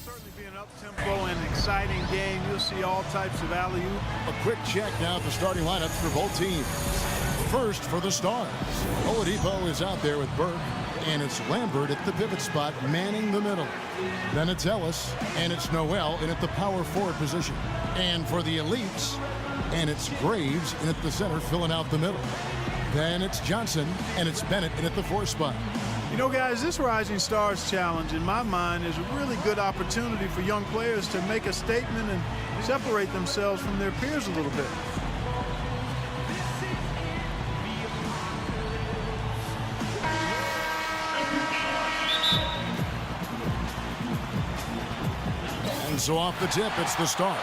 Certainly be an up-tempo and exciting game. You'll see all types of alley-oop. A quick check now at the starting lineups for both teams. First for the Stars. Oladipo is out there with Burke, and it's Lambert at the pivot spot manning the middle. Then it's Ellis, and it's Noel in at the power forward position. And for the Elites, and it's Graves in at the center filling out the middle. Then it's Johnson, and it's Bennett in at the 4 spot. You know, guys, this Rising Stars Challenge, in my mind, is a really good opportunity for young players to make a statement and separate themselves from their peers a little bit. And so off the tip, it's the Stars.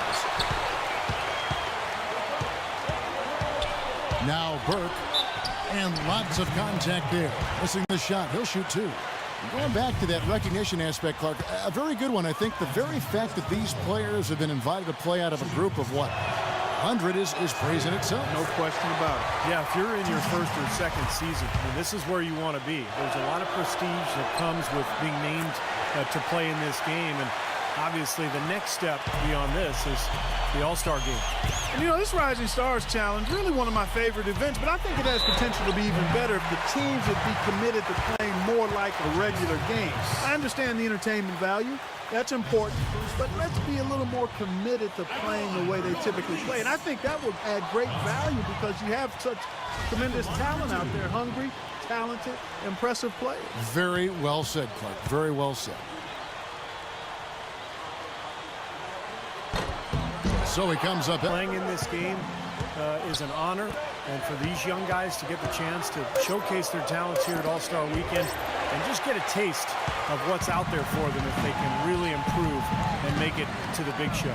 Now Burke. And lots of contact there. Missing the shot. He'll shoot 2. And going back to that recognition aspect, Clark, a very good one. I think the very fact that these players have been invited to play out of a group of, what, 100 is praise in itself. No question about it. Yeah, if you're in your first or second season, I mean, this is where you want to be. There's a lot of prestige that comes with being named to play in this game. And obviously the next step beyond this is the All-Star game. And, you know, this Rising Stars Challenge, really one of my favorite events, but I think it has potential to be even better if the teams would be committed to playing more like a regular game. I understand the entertainment value. That's important. But let's be a little more committed to playing the way they typically play. And I think that would add great value because you have such tremendous talent out there, hungry, talented, impressive players. Very well said, Clark. Very well said. So he comes up. Playing in this game is an honor, and for these young guys to get the chance to showcase their talents here at All-Star Weekend and just get a taste of what's out there for them if they can really improve and make it to the big show.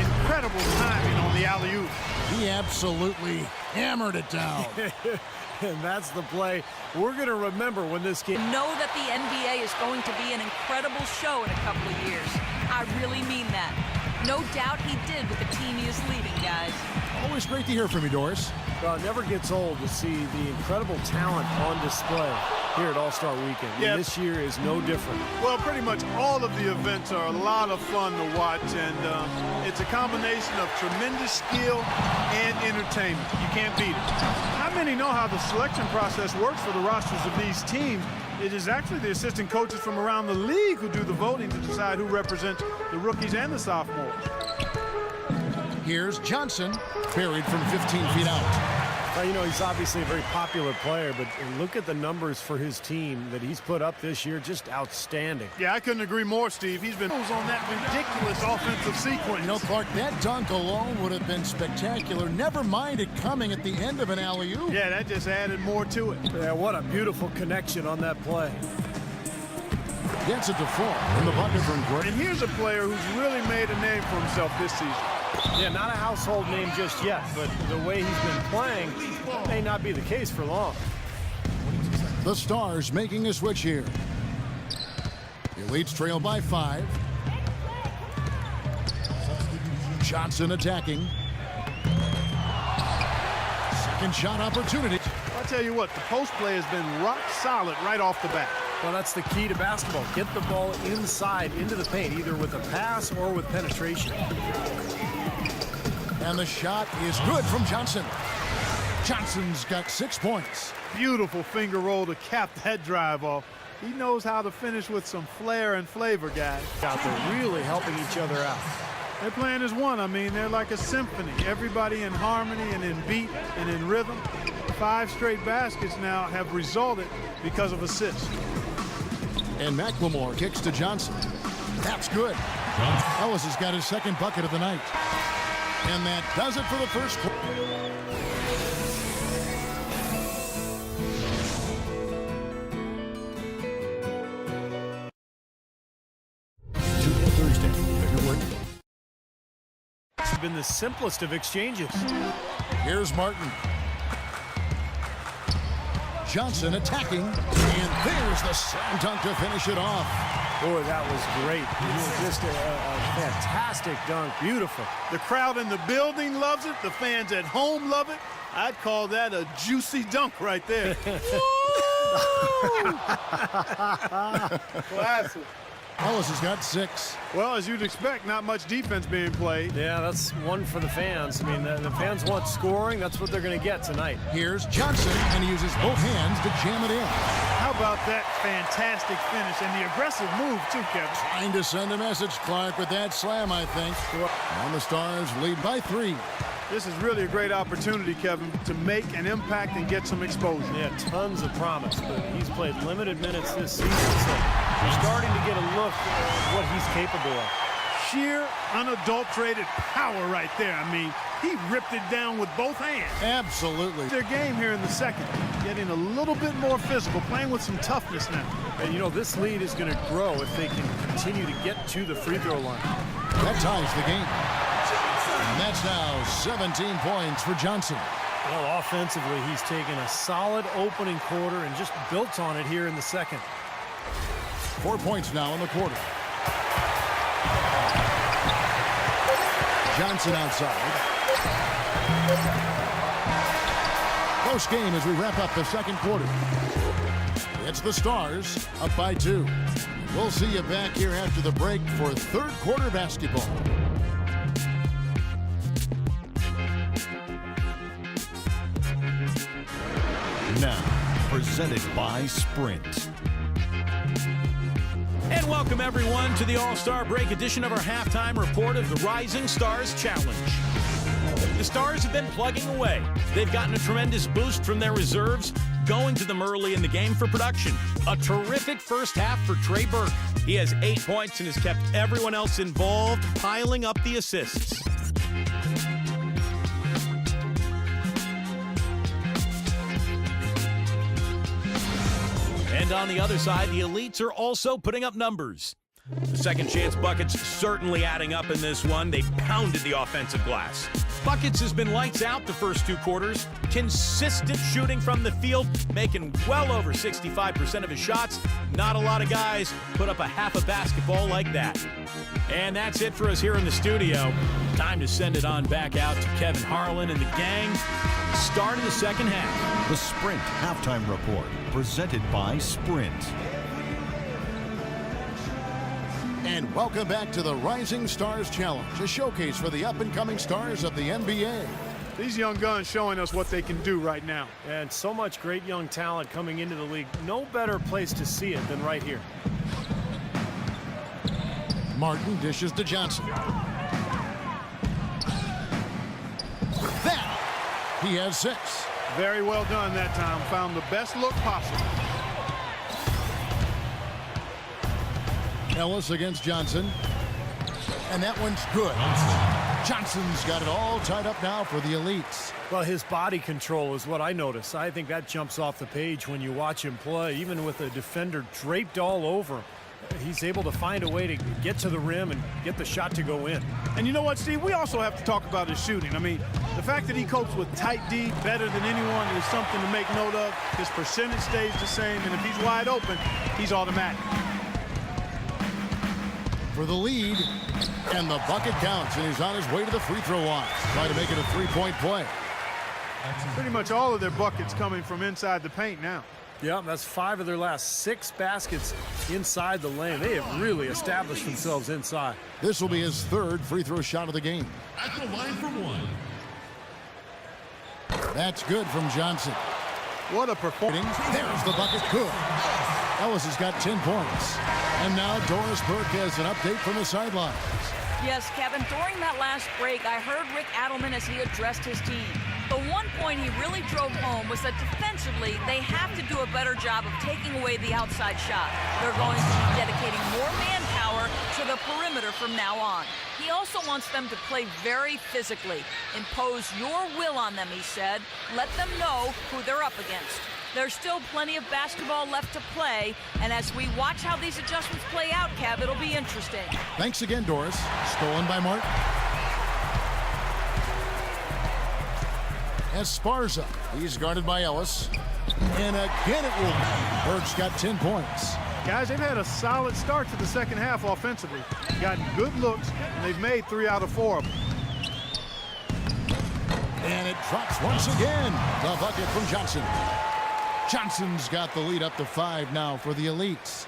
Incredible timing on the alley-oop. He absolutely hammered it down. And that's the play we're going to remember when this game. Know that the NBA is going to be an incredible show in a couple of years. I really mean that. No doubt he did with the team he is leading, guys. Always great to hear from you, Doris. Well, it never gets old to see the incredible talent on display here at All-Star Weekend. Yeah. And this year is no different. Well, pretty much all of the events are a lot of fun to watch, and it's a combination of tremendous skill and entertainment. You can't beat it. How many know how the selection process works for the rosters of these teams? It is actually the assistant coaches from around the league who do the voting to decide who represents the rookies and the sophomores. Here's Johnson, buried from 15 feet out. Well, you know, he's obviously a very popular player, but look at the numbers for his team that he's put up this year. Just outstanding. Yeah, I couldn't agree more, Steve. He's been on that ridiculous offensive sequence. You know, Clark, that dunk alone would have been spectacular. Never mind it coming at the end of an alley-oop. Yeah, that just added more to it. Yeah, what a beautiful connection on that play. Gets it to 4 in the bucket from Gray. And here's a player who's really made a name for himself this season. Yeah, not a household name just yet, but the way he's been playing may not be the case for long. The Stars making a switch here. The Elites trail by 5. Johnson attacking. Second shot opportunity. I'll tell you what, the post play has been rock solid right off the bat. Well, that's the key to basketball. Get the ball inside into the paint, either with a pass or with penetration. And the shot is good from Johnson. Johnson's got 6 points. Beautiful finger roll to cap that drive off. He knows how to finish with some flair and flavor, guys. Out there really helping each other out. Their plan is one. I mean, they're like a symphony. Everybody in harmony and in beat and in rhythm. 5 straight baskets now have resulted because of assists. And McLemore kicks to Johnson. That's good. Ellis has got his second bucket of the night. And that does it for the first quarter. Thursday, February. It's been the simplest of exchanges. Here's Martin. Johnson attacking, and there's the slam dunk to finish it off. Boy, that was great. Just a fantastic dunk. Beautiful. The crowd in the building loves it. The fans at home love it. I'd call that a juicy dunk right there. Classic. Ellis has got 6. Well, as you'd expect, not much defense being played. Yeah, that's one for the fans. I mean, the fans want scoring. That's what they're going to get tonight. Here's Johnson, and he uses both hands to jam it in. How about that fantastic finish and the aggressive move, too, Kevin? Trying to send a message, Clark, with that slam, I think. And the Stars lead by 3. This is really a great opportunity, Kevin, to make an impact and get some exposure. Yeah, tons of promise, but he's played limited minutes this season, so we're starting to get a look at what he's capable of. Sheer, unadulterated power right there. I mean, he ripped it down with both hands. Absolutely. Their game here in the second, getting a little bit more physical, playing with some toughness now. And, you know, this lead is going to grow if they can continue to get to the free throw line. That ties the game. And that's now 17 points for Johnson. Well, offensively, he's taken a solid opening quarter and just built on it here in the second. 4 points now in the quarter. Johnson outside. Close game as we wrap up the second quarter. It's the Stars up by 2. We'll see you back here after the break for third quarter basketball. Now, presented by Sprint. And welcome, everyone, to the All-Star Break edition of our halftime report of the Rising Stars Challenge. The Stars have been plugging away. They've gotten a tremendous boost from their reserves, going to them early in the game for production. A terrific first half for Trey Burke. He has 8 points and has kept everyone else involved, piling up the assists. And on the other side, the elites are also putting up numbers. The second chance buckets certainly adding up in this one. They pounded the offensive glass. Buckets has been lights out the first 2 quarters. Consistent shooting from the field, making well over 65% of his shots. Not a lot of guys put up a half a basketball like that. And that's it for us here in the studio. Time to send it on back out to Kevin Harlan and the gang. Start of the second half. The Sprint Halftime Report, presented by Sprint. And welcome back to the Rising Stars Challenge, a showcase for the up-and-coming stars of the NBA. These young guns showing us what they can do right now. And so much great young talent coming into the league. No better place to see it than right here. Martin dishes to Johnson. That, he has 6. Very well done that time. Found the best look possible. Ellis against Johnson. And that one's good. Johnson's got it all tied up now for the elites. Well, his body control is what I notice. I think that jumps off the page when you watch him play. Even with a defender draped all over him, he's able to find a way to get to the rim and get the shot to go in. And you know what, Steve? We also have to talk about his shooting. I mean, the fact that he copes with tight D better than anyone is something to make note of. His percentage stays the same, and if he's wide open, he's automatic. For the lead, and the bucket counts, and he's on his way to the free throw line. Try to make it a 3-point play. Pretty much all of their buckets coming from inside the paint now. Yeah, that's 5 of their last 6 baskets inside the lane. They have really established themselves inside. This will be his 3rd free throw shot of the game. At the line for 1. That's good from Johnson. What a performance. There's the bucket. Good. Ellis has got 10 points. And now Doris Burke has an update from the sidelines. Yes, Kevin, during that last break, I heard Rick Adelman as he addressed his team. The one point he really drove home was that defensively, they have to do a better job of taking away the outside shot. They're going to be dedicating more manpower to the perimeter from now on. He also wants them to play very physically. Impose your will on them, he said. Let them know who they're up against. There's still plenty of basketball left to play, and as we watch how these adjustments play out, Kev, it'll be interesting. Thanks again, Doris. Stolen by Martin. Esparza. He's guarded by Ellis. And again it will be. Burke's got 10 points. Guys, they've had a solid start to the second half offensively. Gotten good looks, and they've made 3 out of 4 of them. And it drops once again. The bucket from Johnson. Johnson's got the lead up to 5 now for the elites.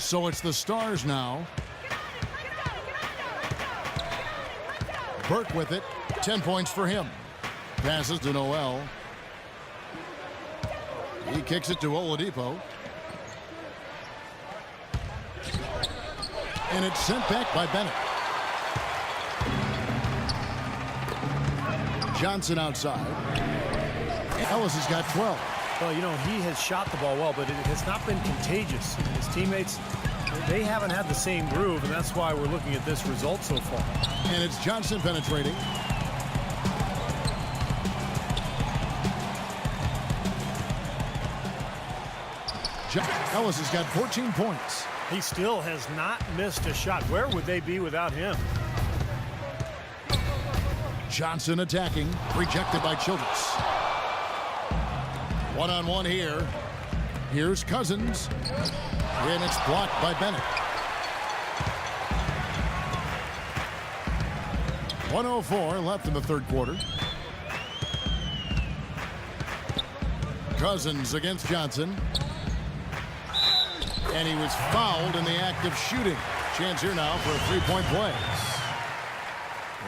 So it's the Stars now. Burke with it. 10 points for him. Passes to Noel. He kicks it to Oladipo. And it's sent back by Bennett. Johnson outside. Ellis has got 12. Well, you know, he has shot the ball well, but it has not been contagious. His teammates, they haven't had the same groove, and that's why we're looking at this result so far. And it's Johnson penetrating. Ellis has got 14 points. He still has not missed a shot. Where would they be without him? Johnson attacking. Rejected by Childress. One-on-one here. Here's Cousins. And it's blocked by Bennett. 1:04 left in the third quarter. Cousins against Johnson. And he was fouled in the act of shooting. Chance here now for a three-point play.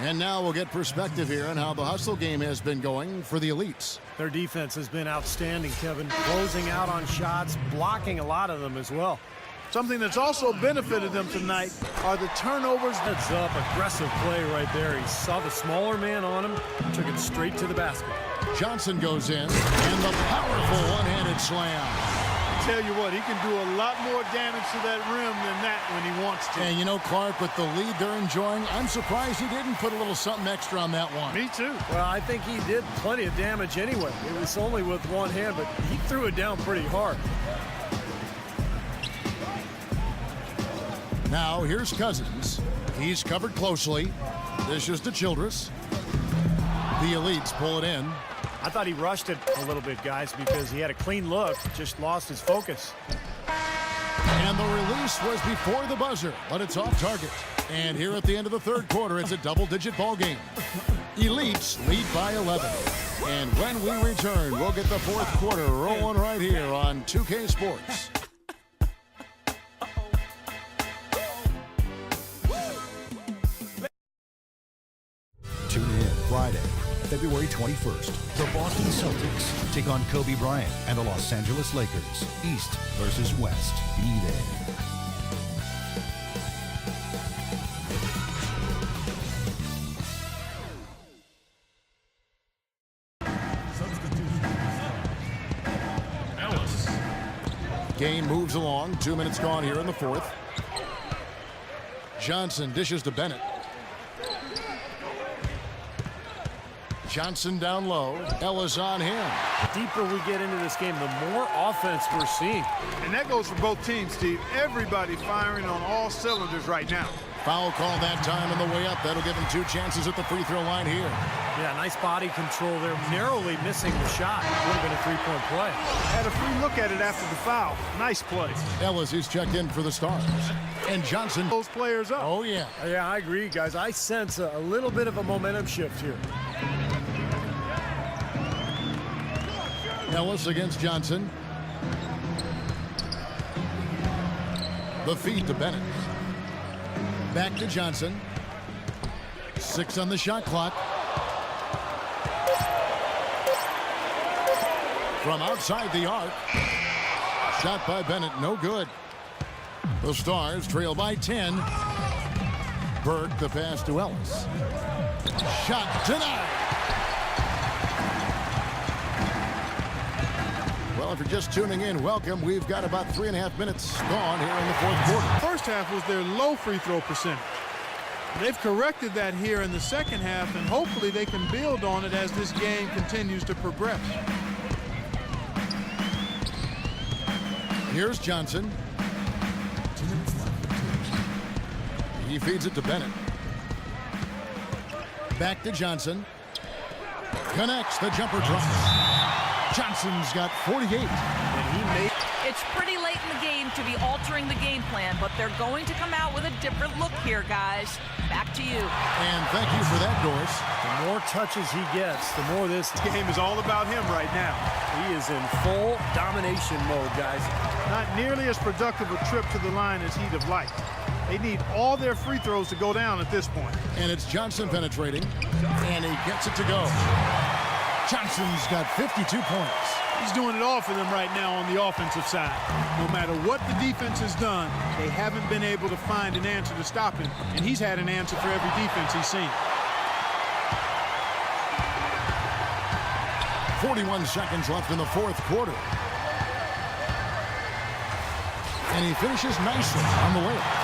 And now we'll get perspective here on how the hustle game has been going for the Elites. Their defense has been outstanding, Kevin. Closing out on shots, blocking a lot of them as well. Something that's also benefited them tonight are the turnovers. Heads up, aggressive play right there. He saw the smaller man on him, took it straight to the basket. Johnson goes in, and the powerful one-handed slam. Tell you what, he can do a lot more damage to that rim than that when he wants to. And you know, Clark, with the lead they're enjoying, I'm surprised he didn't put a little something extra on that one. Me too. Well, I think he did plenty of damage anyway. It was only with one hand, but he threw it down pretty hard. Now here's Cousins. He's covered closely. Dishes to Childress. The Elites pull it in. I thought he rushed it a little bit, guys, because he had a clean look, just lost his focus. And the release was before the buzzer, but it's off target. And here at the end of the third quarter, it's a double-digit ball game. Elites lead by 11. And when we return, we'll get the fourth quarter rolling right here on 2K Sports. Tune in Friday, February 21st. The Boston Celtics take on Kobe Bryant and the Los Angeles Lakers. East versus West. Be there. Game moves along. 2 minutes gone here in the fourth. Johnson dishes to Bennett. Johnson down low. Ellis on him. The deeper we get into this game, the more offense we're seeing. And that goes for both teams, Steve. Everybody firing on all cylinders right now. Foul call that time on the way up. That'll give him 2 chances at the free throw line here. Yeah, nice body control there. Narrowly missing the shot. Would have been a three-point play. Had a free look at it after the foul. Nice play. Ellis is checked in for the Stars. And Johnson. Those players up. Oh, yeah. Yeah, I agree, guys. I sense a little bit of a momentum shift here. Ellis against Johnson. The feed to Bennett. Back to Johnson. 6 on the shot clock. From outside the arc. Shot by Bennett, no good. The Stars trail by 10. Burke, the pass to Ellis. Shot denied. Well, if you're just tuning in, welcome. We've got about 3.5 minutes gone here in the fourth quarter. First half was their low free throw percentage. They've corrected that here in the second half, and hopefully they can build on it as this game continues to progress. Here's Johnson. He feeds it to Bennett. Back to Johnson. Connects the jumper drop. Johnson's got 48. And he made It's pretty late in the game to be altering the game plan, but they're going to come out with a different look here, guys. Back to you. And thank you for that, Doris. The more touches he gets, the more this Game is all about him right now. he is in full domination mode, guys. Not nearly as productive a trip to the line as he'd have liked. They need all their free throws to go down at this point. And it's Johnson penetrating, and he gets it to go. Johnson's got 52 points. He's doing it all for them right now on the offensive side. No matter what the defense has done, they haven't been able to find an answer to stop him, and he's had an answer for every defense he's seen. 41 seconds left in the fourth quarter. And he finishes nicely on the layup.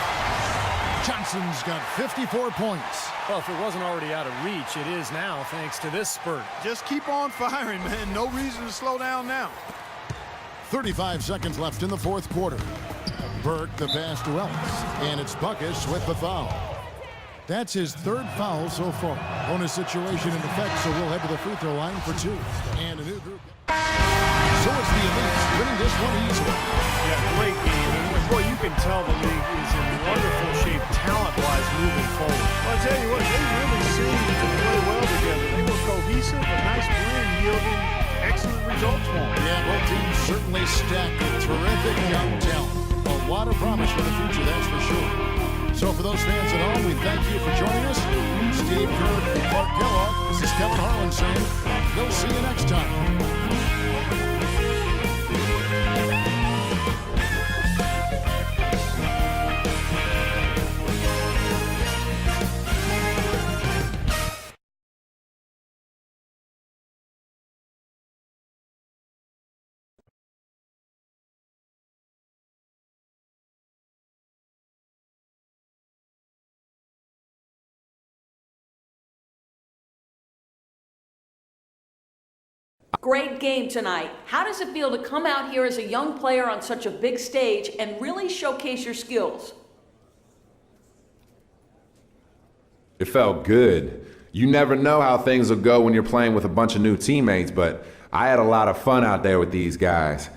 Johnson's got 54 points. Well, if it wasn't already out of reach, it is now thanks to this spurt. Just keep on firing, man. No reason to slow down now. 35 seconds left in the fourth quarter. Burke the pass to Ellis, and it's Buckus with the foul. That's his third foul so far. Bonus situation in effect, so we'll head to the free throw line for two. And a new group. So it's the Elites winning this one easily. Yeah, great game. And boy, you can tell the league is in wonderful shape talent-wise moving forward. Well, I'll tell you what, they really seem to play well together. They were cohesive, a nice blend yielding excellent results for them. Yeah, both teams certainly stacked with terrific young talent. A lot of promise for the future, that's for sure. So for those fans at home, we thank you for joining us. Steve Kerr, Clark Kellogg, this is Kevin Harlan saying, we'll see you next time. Great game tonight. How does it feel to come out here as a young player on such a big stage and really showcase your skills? It felt good. You never know how things will go when you're playing with a bunch of new teammates, but I had a lot of fun out there with these guys.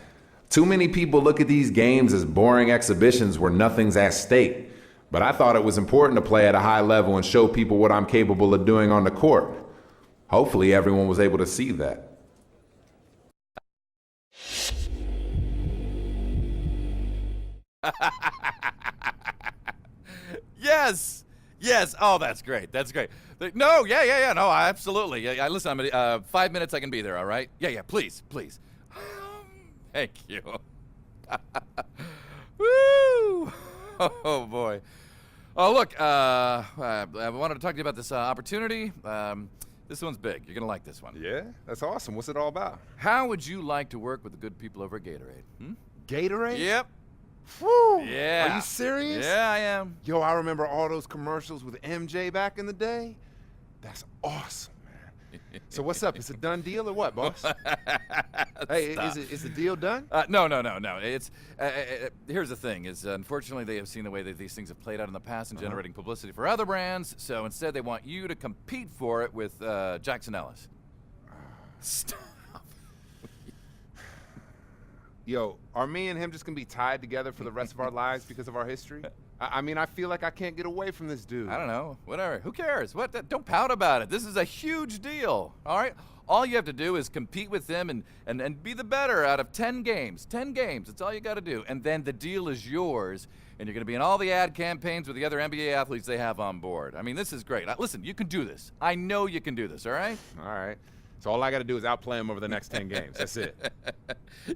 Too many people look at these games as boring exhibitions where nothing's at stake, but I thought it was important to play at a high level and show people what I'm capable of doing on the court. Hopefully everyone was able to see that. Yes. Oh, that's great. No, yeah. No, absolutely. Yeah, listen, I'm 5 minutes. I can be there. All right. Yeah. Please. Thank you. Woo! Oh boy. Oh look. I wanted to talk to you about this opportunity. This one's big. You're gonna like this one. Yeah, that's awesome. What's it all about? How would you like to work with the good people over at Gatorade? Gatorade? Yep. Whew. Yeah. Are you serious? Yeah, I am. Yo, I remember all those commercials with MJ back in the day. That's awesome, man. So what's up? It's a done deal or what, boss? Hey, is the deal done? No. It's here's the thing: is unfortunately they have seen the way that these things have played out in the past and generating publicity for other brands. So instead, they want you to compete for it with Jackson Ellis. Stop. Yo, are me and him just gonna be tied together for the rest of our lives because of our history? I mean, I feel like I can't get away from this dude. I don't know. Whatever. Who cares? What? Don't pout about it. This is a huge deal. All right. All you have to do is compete with them and be the better out of 10 games. 10 games. That's all you got to do. And then the deal is yours, and you're going to be in all the ad campaigns with the other NBA athletes they have on board. I mean, this is great. Listen, you can do this. I know you can do this, all right? All right. So all I got to do is outplay him over the next 10 games. That's it.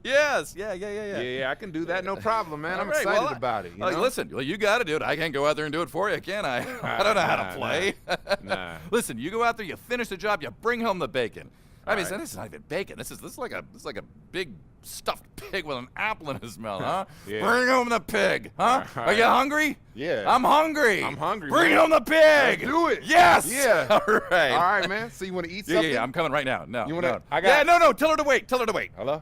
Yes. Yeah. Yeah, I can do that. No problem, man. I'm right, excited well, about it. You know? Listen, you got to do it. I can't go out there and do it for you, can I? I don't know how to play. Nah. Listen, you go out there, you finish the job, you bring home the bacon. I mean, right. this is not even bacon. This is like a big stuffed pig with an apple in his mouth, huh? Yeah. Bring home the pig, huh? Are you hungry? Yeah. I'm hungry. Bring man. home the pig. Let's do it. Yes. Yeah. All right. All right, man. So you want to eat something? Yeah. I'm coming right now. No. You want to? No. No. Tell her to wait. Hello?